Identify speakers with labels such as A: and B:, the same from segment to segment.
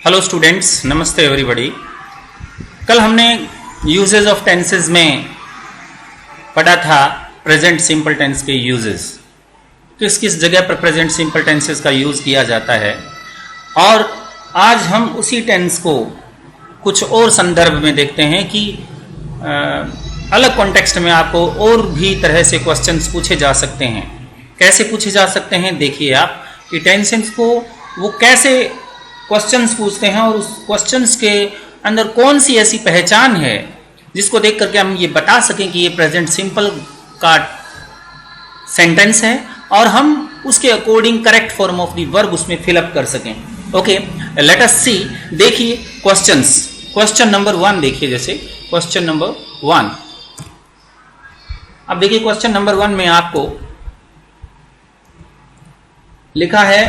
A: Hello students, नमस्ते everybody. कल हमने यूजेस ऑफ टेंसेस में पढ़ा था प्रेजेंट सिंपल टेंस के यूजेस, किस किस जगह पर प्रेजेंट सिंपल टेंसेस का यूज किया जाता है। और आज हम उसी टेंस को कुछ और संदर्भ में देखते हैं कि अलग कॉन्टेक्स्ट में आपको और भी तरह से क्वेश्चंस पूछे जा सकते हैं। कैसे पूछे जा सकते हैं, देखिए आप कि टेंसेस को वो कैसे क्वेश्चंस पूछते हैं और उस क्वेश्चंस के अंदर कौन सी ऐसी पहचान है जिसको देख करके हम ये बता सकें कि ये प्रेजेंट सिंपल का सेंटेंस है और हम उसके according correct form of the verb उसमें फिलअप कर सकें। ओके, लेट अस सी। देखिए क्वेश्चंस, क्वेश्चन नंबर 1 देखिए, जैसे क्वेश्चन नंबर 1। अब देखिए क्वेश्चन नंबर 1 में आपको लिखा है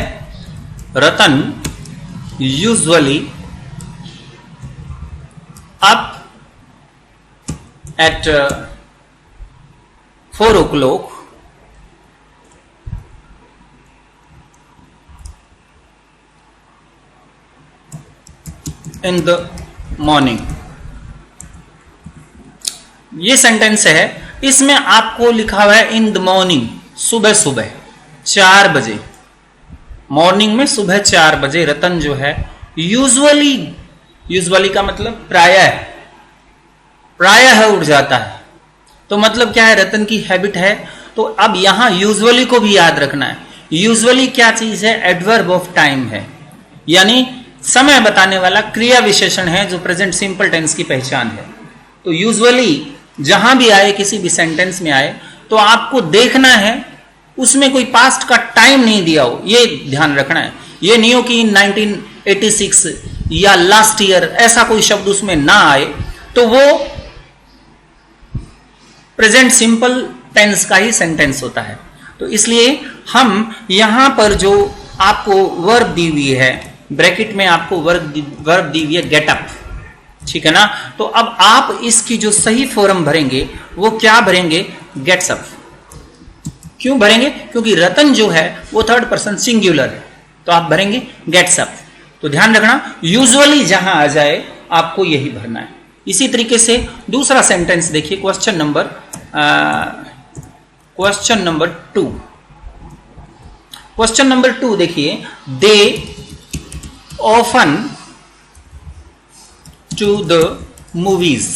A: रतन usually up at 4 o'clock in the morning। ये सेंटेंस है, इसमें आपको लिखा हुआ है इन द मॉर्निंग, सुबह सुबह 4 बजे। मॉर्निंग में सुबह 4 बजे रतन जो है यूजुअली, यूजुअली का मतलब प्रायः उठ जाता है। तो मतलब क्या है, रतन की हैबिट है। तो अब यहां यूजुअली को भी याद रखना है। यूजुअली क्या चीज है, एडवर्ब ऑफ टाइम है, यानी समय बताने वाला क्रिया विशेषण है जो प्रेजेंट सिंपल टेंस की पहचान है। तो यूजुअली जहां भी आए, किसी भी सेंटेंस में आए, तो आपको देखना है उसमें कोई पास्ट का टाइम नहीं दिया हो, ये ध्यान रखना है। ये नहीं हो कि 1986 या लास्ट ईयर ऐसा कोई शब्द उसमें ना आए, तो वो प्रेजेंट सिंपल टेंस का ही सेंटेंस होता है। तो इसलिए हम यहां पर जो आपको वर्ब दी हुई है, ब्रैकेट में आपको वर्ब दी हुई है गेट अप, ठीक है ना। तो अब आप इसकी जो सही फॉर्म भरेंगे वो क्या भरेंगे, गेट्स अप। क्यों भरेंगे, क्योंकि रतन जो है वो थर्ड पर्सन सिंगुलर है, तो आप भरेंगे गेट्स अप। तो ध्यान रखना, यूजुअली जहां आ जाए आपको यही भरना है। इसी तरीके से दूसरा सेंटेंस देखिए, क्वेश्चन नंबर 2। क्वेश्चन नंबर 2 देखिए, they often to the movies,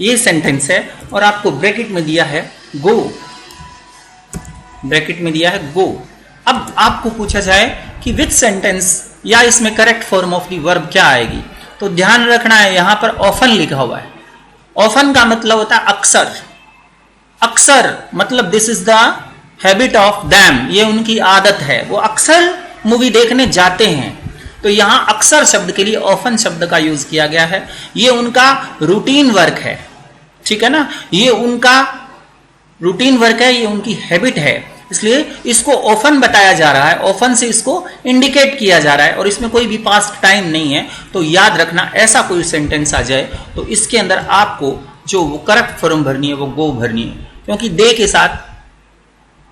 A: ये सेंटेंस है और आपको ब्रैकेट में दिया है गो, ब्रैकेट में दिया है गो। अब आपको पूछा जाए कि विच सेंटेंस या इसमें correct form of the verb क्या आएगी, तो ध्यान रखना है यहां पर ऑफन लिखा हुआ है। ऑफन का मतलब होता है अक्सर। अक्सर मतलब this is the habit of them, ये उनकी आदत है, वो अक्सर मूवी देखने जाते हैं। तो यहां अक्सर शब्द के लिए ऑफन शब्द का यूज किया गया है। ये उनका रूटीन वर्क है, ठीक है ना, ये उनका रूटीन वर्क है, ये उनकी हैबिट है, इसलिए इसको ऑफन बताया जा रहा है, ऑफन से इसको इंडिकेट किया जा रहा है और इसमें कोई भी पास्ट टाइम नहीं है। तो याद रखना, ऐसा कोई सेंटेंस आ जाए तो इसके अंदर आपको जो करेक्ट फॉर्म भरनी है वो गो भरनी है, क्योंकि दे के साथ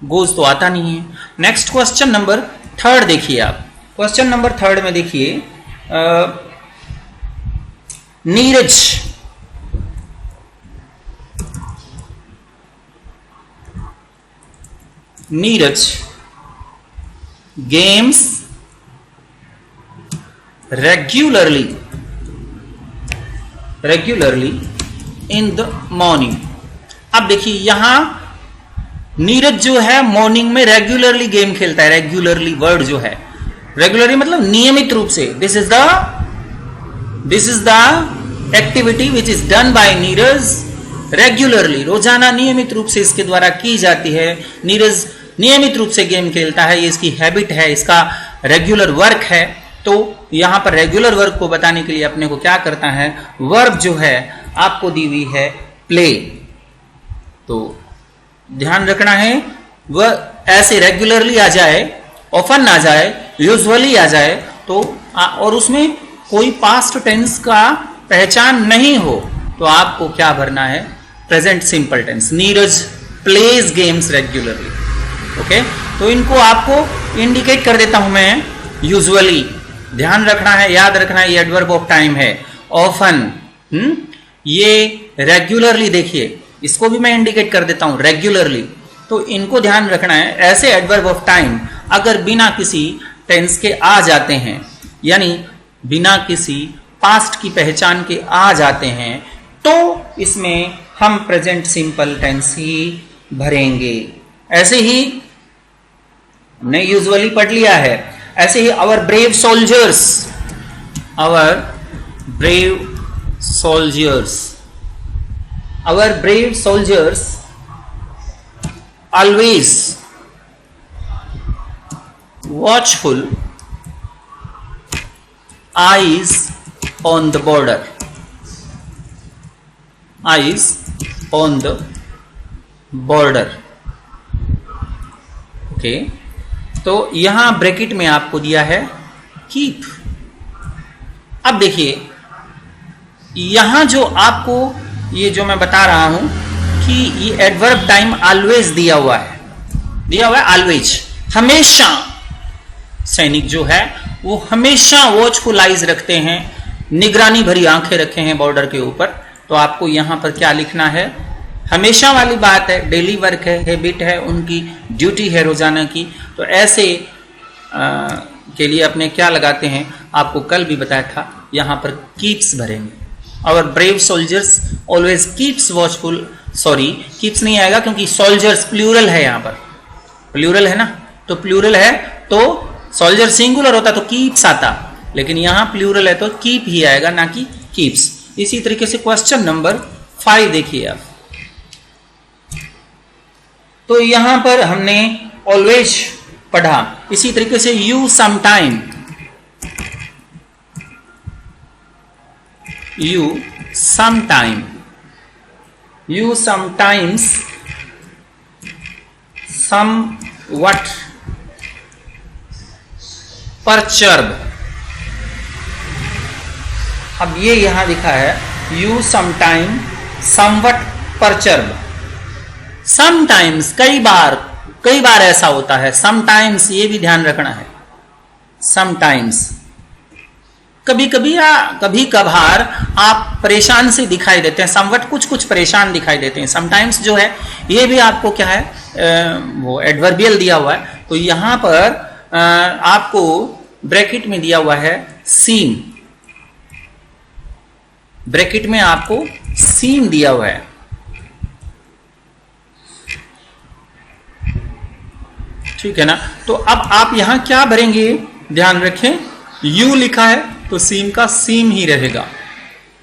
A: गोज तो आता नहीं है। नेक्स्ट क्वेश्चन नंबर 3 देखिए आप। क्वेश्चन नंबर 3 में देखिए, Neeraj games regularly in the morning। अब देखिए यहां नीरज जो है मॉर्निंग में रेगुलरली गेम खेलता है। रेगुलरली वर्ड जो है, रेगुलरली मतलब नियमित रूप से। This is the activity which is done by Neeraj regularly, रोजाना नियमित रूप से इसके द्वारा की जाती है। नीरज नियमित रूप से गेम खेलता है, ये इसकी हैबिट है, इसका रेगुलर वर्क है। तो यहां पर रेगुलर वर्क को बताने के लिए अपने को क्या करता है, वर्ब जो है आपको दी हुई है प्ले। तो ध्यान रखना है, वह ऐसे रेगुलरली आ जाए, ऑफन आ जाए, यूजुअली आ जाए, तो और उसमें कोई पास्ट टेंस का पहचान नहीं हो, तो आपको क्या भरना है, present simple tense. Neeraj plays games regularly. Okay, तो इनको आपको इंडिकेट कर देता हूं मैं यूजुअली, ध्यान रखना है, याद रखना है, ये एडवर्ब ऑफ टाइम है। ऑफन, ये रेगुलरली, देखिए इसको भी मैं इंडिकेट कर देता हूं, रेगुलरली, तो इनको ध्यान रखना है। ऐसे एडवर्ब ऑफ टाइम अगर बिना किसी टेंस के आ जाते हैं, यानी बिना किसी पास्ट की पहचान के आ जाते हैं, तो इसमें हम प्रेजेंट सिंपल टेंस ही भरेंगे। ऐसे ही हमने यूजुअली पढ़ लिया है। ऐसे ही our brave soldiers, our brave soldiers, our brave soldiers always watchful, eyes on the border, eyes on the border। Okay, तो यहां ब्रैकेट में आपको दिया है कीप। अब देखिए यहां जो आपको ये जो मैं बता रहा हूं कि ये एडवर्ब टाइम ऑलवेज दिया हुआ है ऑलवेज, हमेशा। सैनिक जो है वो हमेशा वॉचफुल आइज रखते हैं, निगरानी भरी आंखें रखे हैं बॉर्डर के ऊपर। तो आपको यहां पर क्या लिखना है, हमेशा वाली बात है, डेली वर्क है, हैबिट है, उनकी ड्यूटी है रोजाना की। तो ऐसे के लिए अपने क्या लगाते हैं, आपको कल भी बताया था, यहां पर कीप्स भरेंगे। और brave soldiers always keeps watchful, sorry keeps नहीं आएगा क्योंकि सोल्जर्स प्लूरल है, यहां पर प्लूरल है ना, तो प्लूरल है तो सोल्जर सिंगुलर होता तो कीप्स आता, लेकिन यहां प्लूरल है तो कीप ही आएगा, ना कि कीप्स। इसी तरीके से क्वेश्चन नंबर 5 देखिए आप, तो यहां पर हमने ऑलवेज पढ़ा। इसी तरीके से you sometime, you sometimes somewhat perturb। अब ये यहां लिखा है you sometime somewhat perturb। sometimes कई बार ऐसा होता है, sometimes ये भी ध्यान रखना है, sometimes कभी कभी या कभी कभार आप परेशान से दिखाई देते हैं, समवट कुछ परेशान दिखाई देते हैं। समटाइम्स जो है ये भी आपको क्या है, वो एडवर्बियल दिया हुआ है, तो यहां पर आपको ब्रैकेट में दिया हुआ है सीम, ब्रैकेट में आपको सीम दिया हुआ है। ठीक है ना, तो अब आप यहां क्या भरेंगे, ध्यान रखें, यू लिखा है तो सीम का सीम ही रहेगा,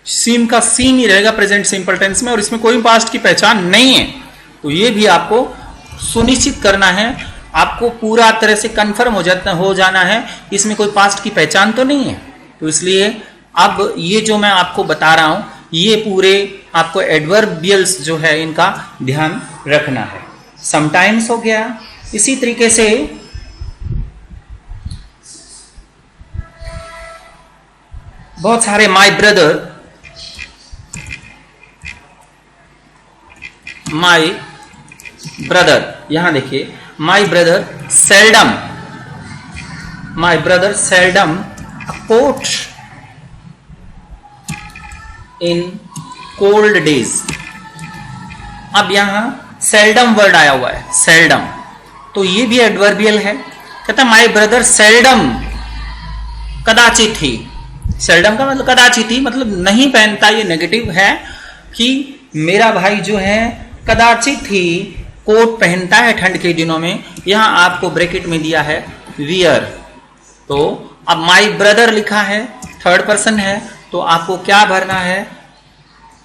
A: सीम का सीम ही रहेगा प्रेजेंट सिंपल टेंस में, और इसमें कोई पास्ट की पहचान नहीं है। तो ये भी आपको सुनिश्चित करना है, आपको पूरा तरह से कंफर्म हो जाना है इसमें कोई पास्ट की पहचान तो नहीं है। तो इसलिए अब ये जो मैं आपको बता रहा हूं, ये पूरे आपको एडवर्बियल्स जो है इनका ध्यान रखना है। समटाइम्स हो गया, इसी तरीके से बहुत सारे माय ब्रदर, यहां देखिए my brother seldom sport in cold days. अब यहां सेल्डम वर्ड आया हुआ है, सेल्डम, तो ये भी एडवर्बियल है। कहता माय ब्रदर सेल्डम, कदाचित ही, सेल्डम का मतलब कदाचित ही, मतलब नहीं पहनता, ये नेगेटिव है कि मेरा भाई जो है कदाचित ही कोट पहनता है ठंड के दिनों में। यहां आपको ब्रैकेट में दिया है वियर। तो अब माय ब्रदर लिखा है, थर्ड पर्सन है, तो आपको क्या भरना है,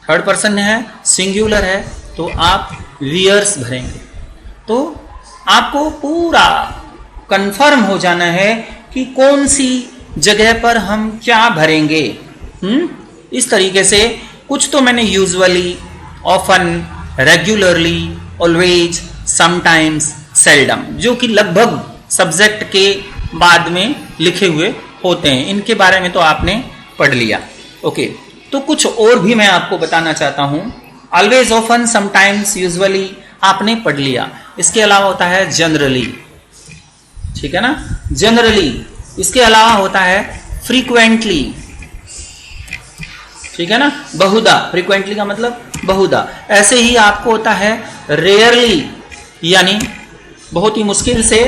A: थर्ड पर्सन है, सिंगुलर है, तो आप वियर्स भरेंगे। तो आपको पूरा कंफर्म हो जाना है कि कौन सी जगह पर हम क्या भरेंगे। इस तरीके से कुछ तो मैंने usually, often, regularly, always, sometimes, seldom, जो कि लगभग सब्जेक्ट के बाद में लिखे हुए होते हैं, इनके बारे में तो आपने पढ़ लिया। ओके, तो कुछ और भी मैं आपको बताना चाहता हूं। ऑलवेज, ऑफन, समटाइम्स, यूजुअली आपने पढ़ लिया। इसके अलावा होता है जनरली, ठीक है ना, जनरली। इसके अलावा होता है फ्रीक्वेंटली, ठीक है ना, बहुधा, फ्रीक्वेंटली का मतलब बहुधा। ऐसे ही आपको होता है रेयरली, यानी बहुत ही मुश्किल से,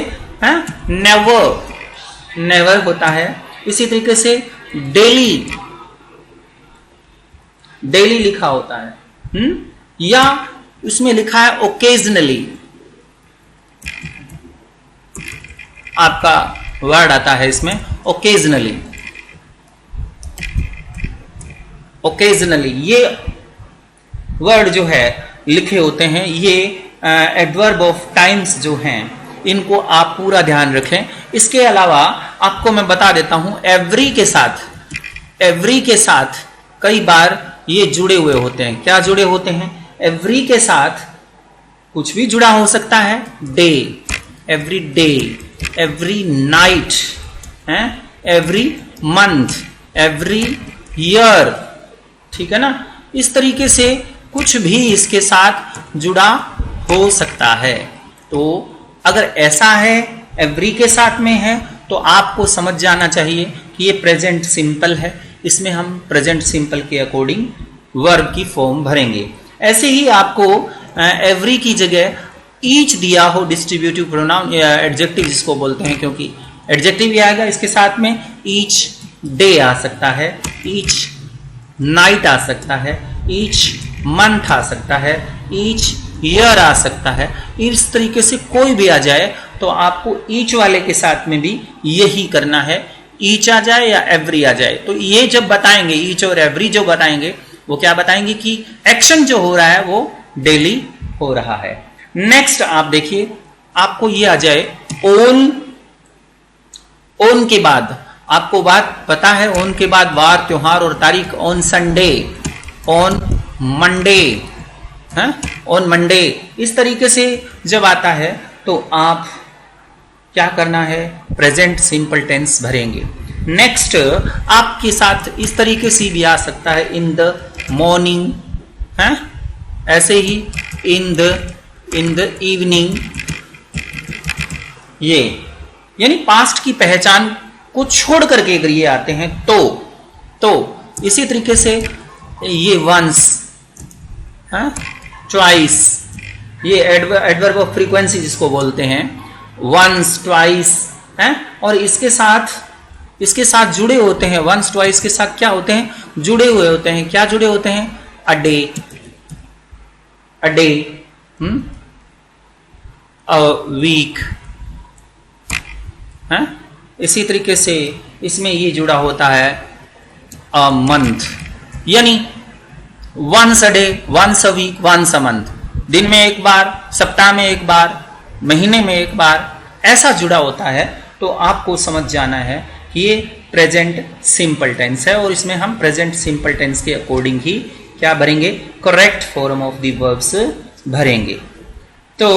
A: है, नेवर, नेवर होता है। इसी तरीके से डेली, डेली लिखा होता है, या उसमें लिखा है ओकेजनली, आपका वर्ड आता है इसमें ओकेजनली, ओकेजनली। ये वर्ड जो है लिखे होते हैं, ये एडवर्ब ऑफ टाइम्स जो हैं, इनको आप पूरा ध्यान रखें। इसके अलावा आपको मैं बता देता हूं, एवरी के साथ, एवरी के साथ कई बार ये जुड़े हुए होते हैं। क्या जुड़े होते हैं? एवरी के साथ कुछ भी जुड़ा हो सकता है, day, every day, every night, every month, every year, ठीक है ना। इस तरीके से कुछ भी इसके साथ जुड़ा हो सकता है। तो अगर ऐसा है, एवरी के साथ में है, तो आपको समझ जाना चाहिए कि ये प्रेजेंट सिंपल है। इसमें हम प्रेजेंट सिंपल के अकॉर्डिंग वर्ब की फॉर्म भरेंगे। ऐसे ही आपको एवरी की जगह ईच दिया हो, डिस्ट्रीब्यूटिव प्रोनाउन या एडजेक्टिव जिसको बोलते हैं, क्योंकि एडजेक्टिव भी आएगा इसके साथ में। ईच डे आ सकता है, ईच नाइट आ सकता है, ईच मंथ आ सकता है, ईच ईयर आ सकता है। इस तरीके से कोई भी आ जाए तो आपको ईच वाले के साथ में भी यही करना है, ईच आ जाए या एवरी आ जाए। तो ये जब बताएंगे, ईच और एवरी जो बताएंगे, वो क्या बताएंगे कि एक्शन जो हो रहा है वो डेली हो रहा है। नेक्स्ट आप देखिए, आपको ये आ जाए ओन। ओन के बाद आपको बात पता है, ओन के बाद वार, त्योहार और तारीख। On Sunday, on Monday, on Monday. इस तरीके से जब आता है तो आप क्या करना है, प्रेजेंट सिंपल टेंस भरेंगे। नेक्स्ट आपके साथ इस तरीके से भी आ सकता है, इन द मॉर्निंग, ऐसे ही इन द इवनिंग। ये यानी पास्ट की पहचान को छोड़ करके अगर ये आते हैं तो इसी तरीके से ये वंस, ट्वाइस, ये एडवर्ब ऑफ फ्रीक्वेंसी जिसको बोलते हैं, वंस, ट्वाइस, और इसके साथ जुड़े होते हैं। वंस ट्वाइस के साथ क्या होते हैं, जुड़े हुए होते हैं। क्या जुड़े होते हैं? A day, a day, a week, इसी तरीके से इसमें ये जुड़ा होता है अ मंथ, यानी once a day, once a week, once a month. दिन में एक बार, सप्ताह में एक बार, महीने में एक बार, ऐसा जुड़ा होता है। तो आपको समझ जाना है कि ये प्रेजेंट सिंपल टेंस है, और इसमें हम प्रेजेंट सिंपल टेंस के अकॉर्डिंग ही क्या भरेंगे, correct form of the verbs भरेंगे। तो